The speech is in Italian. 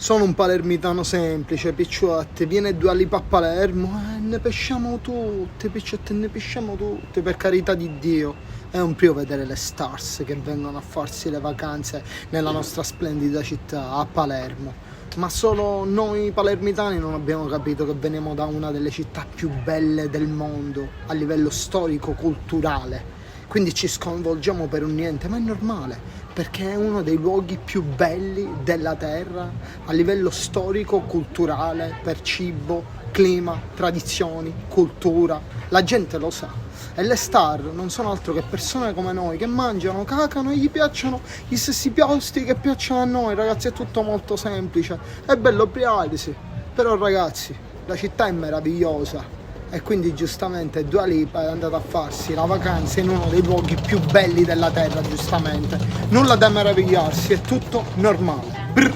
Sono un palermitano semplice, picciotti, viene Dua Lipa a Palermo, ne pesciamo tutti, picciotti, ne pesciamo tutti, per carità di Dio. È un prio vedere le stars che vengono a farsi le vacanze nella nostra splendida città, a Palermo. Ma solo noi palermitani non abbiamo capito che veniamo da una delle città più belle del mondo a livello storico-culturale. Quindi ci sconvolgiamo per un niente, ma è normale, perché è uno dei luoghi più belli della terra a livello storico, culturale, per cibo, clima, tradizioni, cultura. La gente lo sa. E le star non sono altro che persone come noi che mangiano, cacano e gli piacciono gli stessi piatti che piacciono a noi, ragazzi, è tutto molto semplice. È bello privacy, però ragazzi, la città è meravigliosa. E quindi giustamente Dua Lipa è andata a farsi la vacanza in uno dei luoghi più belli della terra, giustamente. Nulla da meravigliarsi, è tutto normale. Brr.